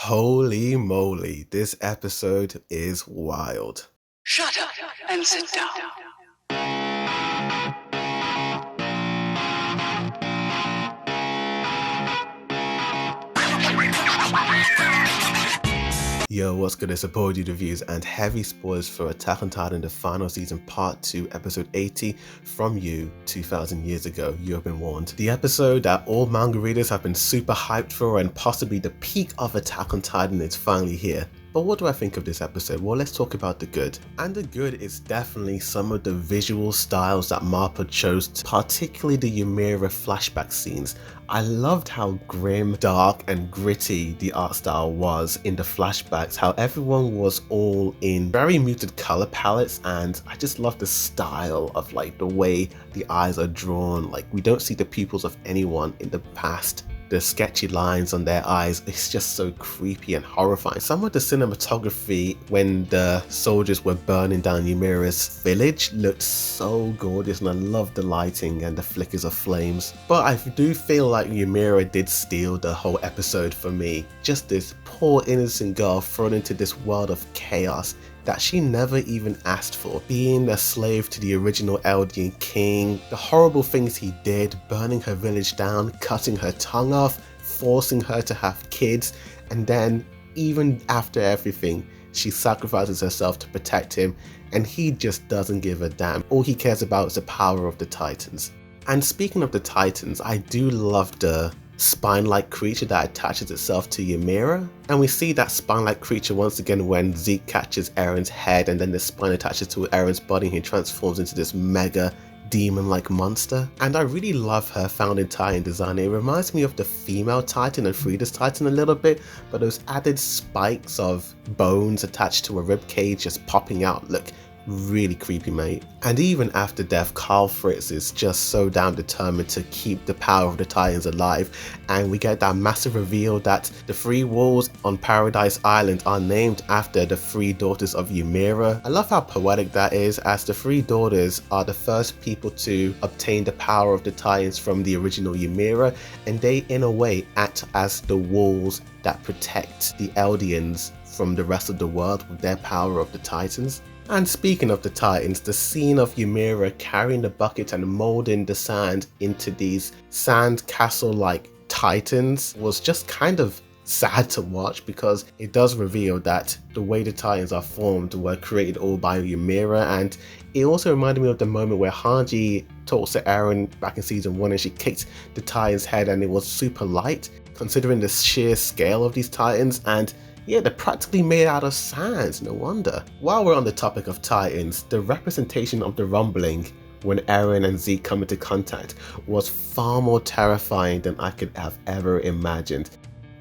Holy moly, this episode is wild. Shut up and sit down. Yo, what's good? It's Apology Reviews and heavy spoilers for Attack on Titan, the final season, part 2, episode 80, from you 2,000 years ago. You have been warned. The episode that all manga readers have been super hyped for and possibly the peak of Attack on Titan is finally here. But what do I think of this episode? Well, let's talk about the good. And the good is definitely some of the visual styles that MAPPA chose, particularly the Ymir flashback scenes. I loved how grim, dark, and gritty the art style was in the flashbacks, how everyone was all in very muted color palettes, and I just love the style of like the way the eyes are drawn. Like, we don't see the pupils of anyone in the past. The sketchy lines on their eyes, it's just so creepy and horrifying. Some of the cinematography when the soldiers were burning down Ymir's village looked so gorgeous, and I love the lighting and the flickers of flames. But I do feel like Ymir did steal the whole episode for me. Just this poor innocent girl thrown into this world of chaos that she never even asked for. Being a slave to the original Eldian king, the horrible things he did, burning her village down, cutting her tongue off, forcing her to have kids, and then even after everything, she sacrifices herself to protect him, and he just doesn't give a damn. All he cares about is the power of the Titans. And speaking of the Titans, I do love the spine-like creature that attaches itself to Ymir, and we see that spine-like creature once again when Zeke catches Eren's head, and then the spine attaches to Eren's body and he transforms into this mega demon-like monster. And I really love her Founding Titan design. It reminds me of the female Titan and Frida's Titan a little bit, but those added spikes of bones attached to a rib cage just popping out look really creepy, mate. And even after death, Carl Fritz is just so damn determined to keep the power of the Titans alive, and we get that massive reveal that the 3 walls on Paradise Island are named after the 3 daughters of Ymir. I love how poetic that is, as the 3 daughters are the first people to obtain the power of the Titans from the original Ymir, and they in a way act as the walls that protect the Eldians from the rest of the world with their power of the Titans. And speaking of the Titans, the scene of Ymir carrying the bucket and molding the sand into these sand castle-like Titans was just kind of sad to watch, because it does reveal that the way the Titans are formed were created all by Ymir. And it also reminded me of the moment where Hanji talks to Eren back in season 1 and she kicked the Titan's head and it was super light, considering the sheer scale of these Titans. And yeah, they're practically made out of sand, no wonder. While we're on the topic of Titans, the representation of the rumbling when Eren and Zeke come into contact was far more terrifying than I could have ever imagined.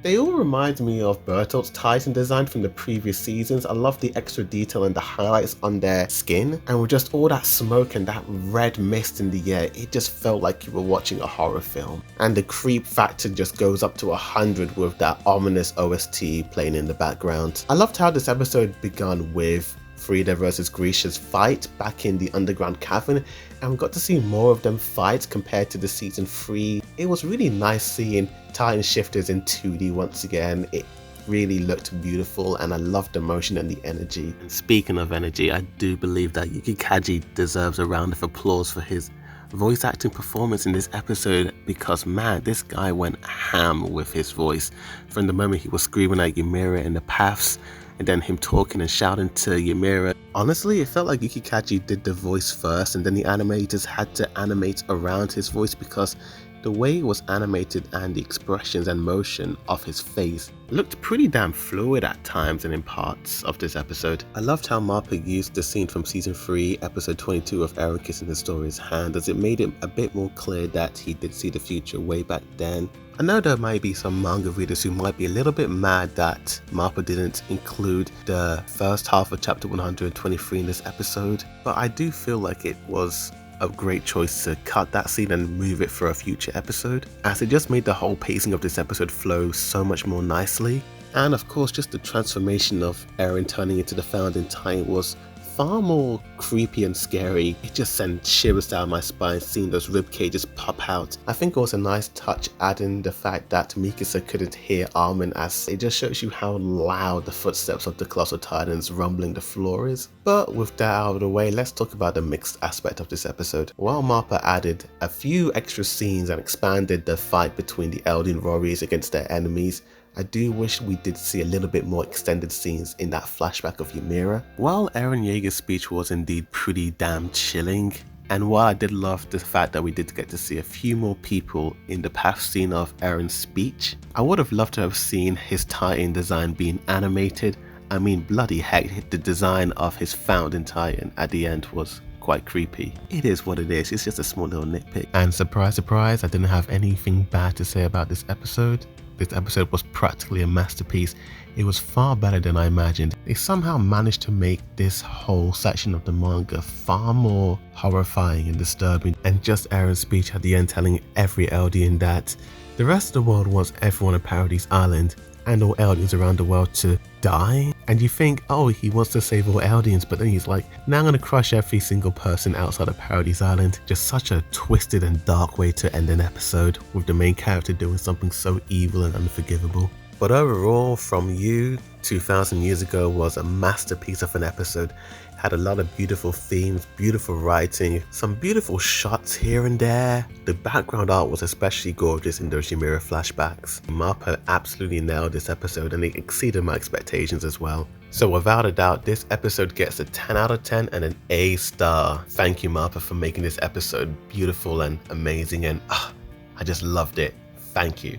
They all remind me of Bertolt's Titan design from the previous seasons. I love the extra detail and the highlights on their skin, and with just all that smoke and that red mist in the air, it just felt like you were watching a horror film. And the creep factor just goes up to 100 with that ominous OST playing in the background. I loved how this episode began with Frida versus Grisha's fight back in the underground cavern, and we got to see more of them fight compared to the season 3. It was really nice seeing Titan shifters in 2D once again. It really looked beautiful, and I loved the motion and the energy. And speaking of energy, I do believe that Yuki Kaji deserves a round of applause for his voice acting performance in this episode, because man, this guy went ham with his voice. From the moment he was screaming at Ymir in the paths, and then him talking and shouting to Ymir. Honestly, it felt like Yuki Kaji did the voice first, and then the animators had to animate around his voice, because the way it was animated and the expressions and motion of his face looked pretty damn fluid at times and in parts of this episode. I loved how MAPPA used the scene from season 3, episode 22 of Eren kissing Historia's hand, as it made it a bit more clear that he did see the future way back then. I know there might be some manga readers who might be a little bit mad that MAPPA didn't include the first half of chapter 123 in this episode, but I do feel like it was a great choice to cut that scene and move it for a future episode, as it just made the whole pacing of this episode flow so much more nicely. And of course, just the transformation of Eren turning into the Founding Titan was far more creepy and scary. It just sent shivers down my spine seeing those rib cages pop out. I think it was a nice touch adding the fact that Mikasa couldn't hear Armin, as it just shows you how loud the footsteps of the Colossal Titans rumbling the floor is. But with that out of the way, let's talk about the mixed aspect of this episode. While MAPPA added a few extra scenes and expanded the fight between the Eldian warriors against their enemies, I do wish we did see a little bit more extended scenes in that flashback of Ymir. While Eren Yeager's speech was indeed pretty damn chilling, and while I did love the fact that we did get to see a few more people in the past scene of Eren's speech, I would have loved to have seen his Titan design being animated. I mean, bloody heck, the design of his founding Titan at the end was quite creepy. It is what it is, it's just a small little nitpick. And surprise, surprise, I didn't have anything bad to say about this episode. This episode was practically a masterpiece. It was far better than I imagined. They somehow managed to make this whole section of the manga far more horrifying and disturbing, and just Eren's speech at the end telling every Eldian that the rest of the world wants everyone on Paradise Island and all Eldians around the world to die. And you think, oh, he wants to save all Eldians, but then he's like, now I'm gonna crush every single person outside of Paradise Island. Just such a twisted and dark way to end an episode, with the main character doing something so evil and unforgivable. But overall, From You 2000 years ago was a masterpiece of an episode. Had a lot of beautiful themes, beautiful writing, some beautiful shots here and there. The background art was especially gorgeous in those Ymir flashbacks. MAPPA absolutely nailed this episode, and it exceeded my expectations as well. So without a doubt, this episode gets a 10 out of 10 and an A star. Thank you, MAPPA, for making this episode beautiful and amazing, and I just loved it. Thank you.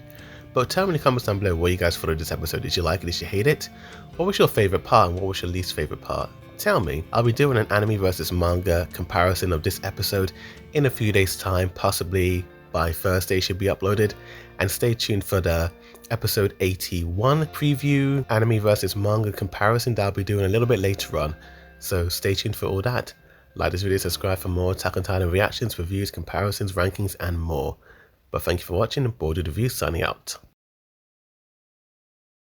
But tell me in the comments down below what you guys thought of this episode. Did you like it? Did you hate it? What was your favorite part and what was your least favorite part? Tell me. I'll be doing an anime versus manga comparison of this episode in a few days time, possibly by Thursday should be uploaded. And stay tuned for the episode 81 preview anime versus manga comparison that I'll be doing a little bit later on. So stay tuned for all that. Like this video, subscribe for more Attack on Titan reactions, reviews, comparisons, rankings and more. But thank you for watching, and Boarded Review signing out.